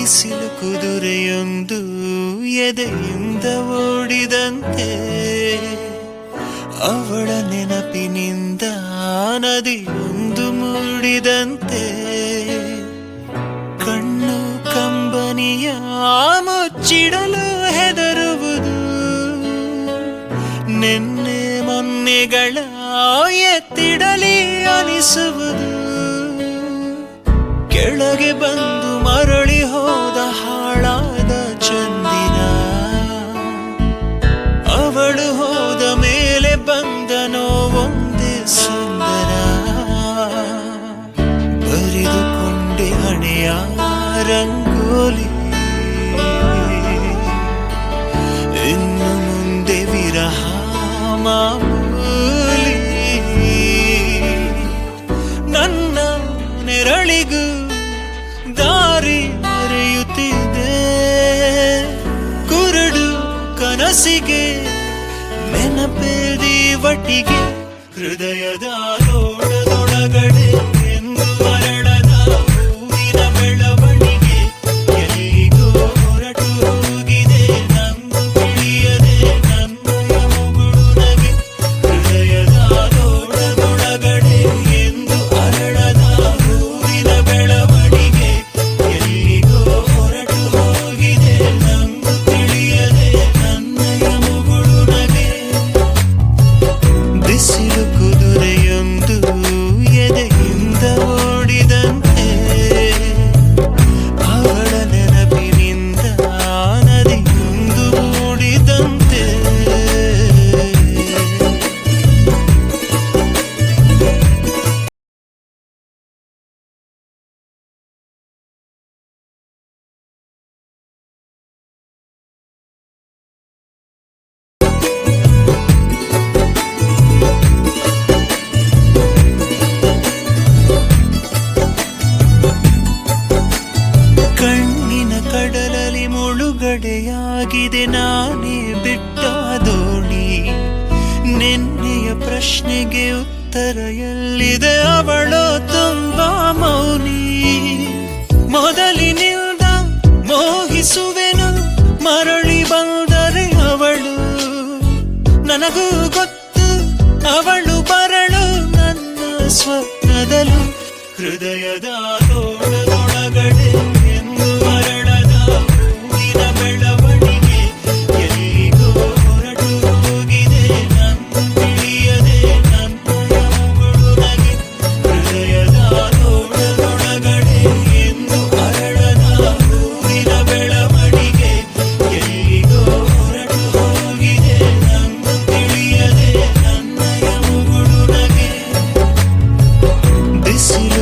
ಬಿಸಿಲು ಕುದುರೆಯೊಂದು ಎದೆಯಿಂದ ಓಡಿದಂತೆ, ಅವಳ ನೆನಪಿನಿಂದ ನದಿಯೊಂದು ಮೂಡಿದಂತೆ, ಕಣ್ಣು ಕಂಬನಿಯ ಮುಚ್ಚಿಡಲು ಹೆದರುವುದು, ನಿನ್ನೆ ಮೊನ್ನೆಗಳ ಎತ್ತಿಡಲಿ ಅನಿಸುವುದು, ಕೆಳಗೆ ಬಂದು ಮರಳಿ ಹೋದ ಹಾಳಾದ ಚಂದಿರ, ಅವಳು ಹೋದ ಮೇಲೆ ಬಂದನೋ ಒಂದೇ ಸುಂದರ, ಬರೆದುಕೊಂಡೆ ಹಣೆಯ ರಂಗೋಲಿ, ಇನ್ನು ಮುಂದೆ ವಿರಹ ಮಾಮೂಲಿ, ನನ್ನ ನೆರಳಿಗೂ ದಾರಿ ಮರೆಯುತ್ತಿದೆ, ಕುರುಡು ಕನಸಿಗೆ ನೆನಪೇದಿ ಒಟ್ಟಿಗೆ, ಹೃದಯದ ಲೋಡದೊಳಗಡೆ ಎಂದು ಮರಳದ ಹೂವಿನ ಬೆಳವಣಿಗೆ, ಎಲ್ಲಿಗೋ ಹೊರಟು ಹೋಗಿದೆ ನಂದು ತಿಳಿಯದೆ ನನ್ನಯ ಮುಗುಳು ನಗೆ, ಹೃದಯದ ಲೋಡದೊಳಗಡೆ ಎಂದು ಅರಳದ ಹೂವಿನ ಬೆಳವಣಿಗೆ, ಎಲ್ಲಿಗೋ ಹೊರಟು ಹೋಗಿದೆ ನಂದು ತಿಳಿಯದೆ ನನ್ನಯ ಮುಗುಳು ನಗೆ. ಬಿಸಿಲು ಕುದುರೆಯೊಂದು ಎದೆಯಿಂದ ಓಡಿದಂತೆ, ಅವಳ ನೆನಪಿನಿಂದ ನದಿಯೊಂದು ಮೂಡಿದಂತೆ. ಕಣ್ಣಿನ ಕಡಲಲ್ಲಿ ಮುಳುಗಡೆಯಾಗಿದೆ ನಾನೇ ಬಿಟ್ಟ ದೋಣಿ, ನಿನ್ನೆಯ ಪ್ರಶ್ನೆಗೆ ಉತ್ತರ ಎಲ್ಲಿದೆ ಅವಳು ತುಂಬಾ ಮೌನಿ, ಮೊದಲಿನಿಂದ ಮೋಹಿಸುವೆನು ಮರಳಿ ಬಂದರೆ ಅವಳು, ನನಗೂ ಗೊತ್ತು ಅವಳು ಬರಳು ನನ್ನ ಸ್ವಪ್ನದಲು, ಹೃದಯದ ತೋಳದೊಳಗಡೆ ಎಂದು ಮರಳದ ಹೂವಿನ ಬೆಳವಣಿಗೆ, ಎಲ್ಲಿಗೋ ಹೊರಟು ಹೋಗಿದೆ ನಂದು ತಿಳಿಯದೆ ನನ್ನಯ ಮುಗುಳು ನಗೆ, ಹೃದಯದ ತೋಳದೊಳಗಡೆ ಎಂದು ಅರಳದ ಹೂವಿನ ಬೆಳವಣಿಗೆ, ಎಲ್ಲಿಗೋ ಹೊರಟು ಹೋಗಿದೆ ನಂದು ತಿಳಿಯದೆ ನನ್ನಯ ಮುಗುಳು ನಗೆ. ಬಿಸಿಲು